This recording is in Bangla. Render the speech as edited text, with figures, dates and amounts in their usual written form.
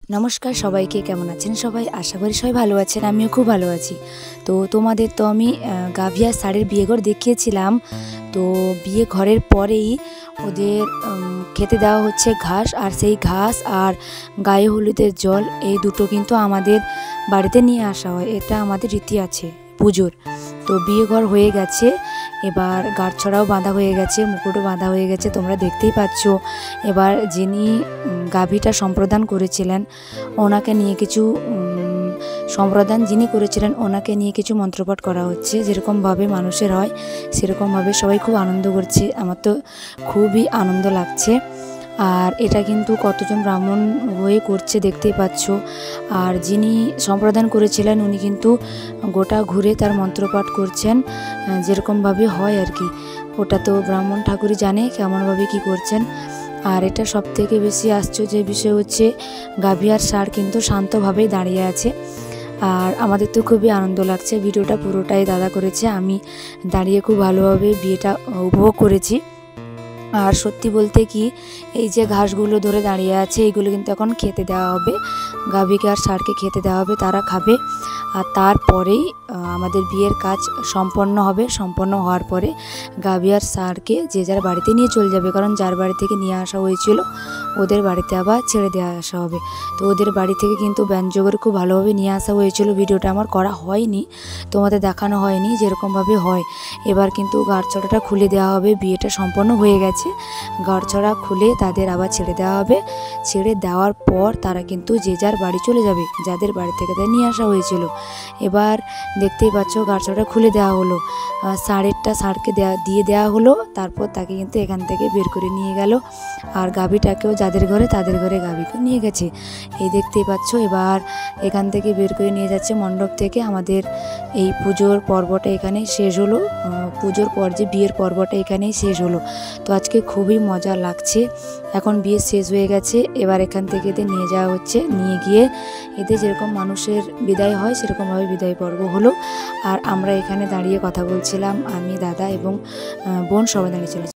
নমস্কার সবাইকে, কেমন আছেন সবাই? আশা করি সবাই ভালো আছেন, আমিও খুব ভালো আছি। তো তোমাদের তো আমি গাভিয়া ষাঁড়ের বিয়েঘর দেখিয়েছিলাম। তো বিয়ে ঘরের পরেই ওদের খেতে দেওয়া হচ্ছে ঘাস, আর সেই ঘাস আর গায়ে হলুদের জল এই দুটো কিন্তু আমাদের বাড়িতে নিয়ে আসা হয়। এটা আমাদের রীতি আছে পুজোর। তো বিয়ে ঘর হয়ে গেছে, এবার গাঁটছড়াও বাঁধা হয়ে গেছে, মুকুটও বাঁধা হয়ে গেছে, তোমরা দেখতেই পাচ্ছ। এবার যিনি গাভীটা সম্প্রদান করেছিলেন ওনাকে নিয়ে কিছু সম্প্রদান যিনি করেছিলেন ওনাকে নিয়ে কিছু মন্ত্রপাঠ করা হচ্ছে। যেরকমভাবে মানুষের হয় সেরকমভাবে সবাই খুব আনন্দ করছে। আমার তো খুবই আনন্দ লাগছে। আর এটা কিন্তু কতজন ব্রাহ্মণ হয়ে করছে দেখতেই পাচ্ছ। আর যিনি সম্প্রদান করেছিলেন উনি কিন্তু গোটা ঘুরে তার মন্ত্রপাঠ করছেন, যেরকমভাবে হয় আর কি। ওটা তো ব্রাহ্মণ ঠাকুরই জানে কেমনভাবে কি করছেন। আর এটা সবথেকে বেশি আশ্চর্যের বিষয় হচ্ছে গাভিয়ার ষাঁড় কিন্তু শান্তভাবেই দাঁড়িয়ে আছে। আর আমাদের তো খুবই আনন্দ লাগছে। ভিডিওটা পুরোটাই দাদা করেছে, আমি দাঁড়িয়ে খুব ভালোভাবে বিয়েটা উপভোগ করেছি। আর সত্যি বলতে কি, এই যে ঘাসগুলো ধরে দাঁড়িয়ে আছে এইগুলো কিন্তু এখন খেতে দেওয়া হবে গাভীকে, আর ষাঁড়কে খেতে দেওয়া হবে, তারা খাবে। আর তারপরেই আমাদের বিয়ের কাজ সম্পন্ন হবে। সম্পন্ন হওয়ার পরে গাভী আর ষাঁড়কে যে যার বাড়িতে নিয়ে চলে যাবে, কারণ যার বাড়ি থেকে নিয়ে আসা হয়েছিল ওদের বাড়িতে আবার ছেড়ে দেওয়া আসা হবে। তো ওদের বাড়ি থেকে কিন্তু ব্যঞ্জো করে খুব ভালোভাবে নিয়ে আসা হয়েছিল। ভিডিওটা আমার করা হয়নি, তোমাদের দেখানো হয়নি যেরকমভাবে হয়। এবার কিন্তু গাঁটছড়াটা খুলে দেওয়া হবে, বিয়েটা সম্পন্ন হয়ে গেছে। গাঁটছড়া খুলে তাদের আবার ছেড়ে দেওয়া হবে। ছেড়ে দেওয়ার পর তারা কিন্তু যে যার বাড়ি চলে যাবে, যাদের বাড়ি থেকে তাদের নিয়ে আসা হয়েছিল। এবার দেখতেই পাচ্ছ গাঁটছড়াটা খুলে দেওয়া হলো, ষাঁড়কে দিয়ে দেওয়া হলো। তারপর তাকে কিন্তু এখান থেকে বের করে নিয়ে গেল। আর গাভীটাকেও যাদের ঘরে তাদের ঘরে গাভীকে নিয়ে গেছে, এই দেখতেই পাচ্ছ। এবার এখান থেকে বের করে নিয়ে যাচ্ছে মণ্ডপ থেকে। আমাদের এই পুজোর পর্বটা এখানেই শেষ হলো। পুজোর পর যে বিয়ের পর্বটা এখানেই শেষ হলো। তো আজকে খুবই মজা লাগছে। এখন বিয়ে শেষ হয়ে গেছে, এবার এখান থেকে এদের নিয়ে যাওয়া হচ্ছে। নিয়ে গিয়ে এদের যেরকম মানুষের বিদায় হয় সেরকমভাবে বিদায় পর্ব হলো। আর আমরা এখানে দাঁড়িয়ে কথা বলছিলাম, আমি, দাদা এবং বোন সবাই দাঁড়িয়ে ছিল।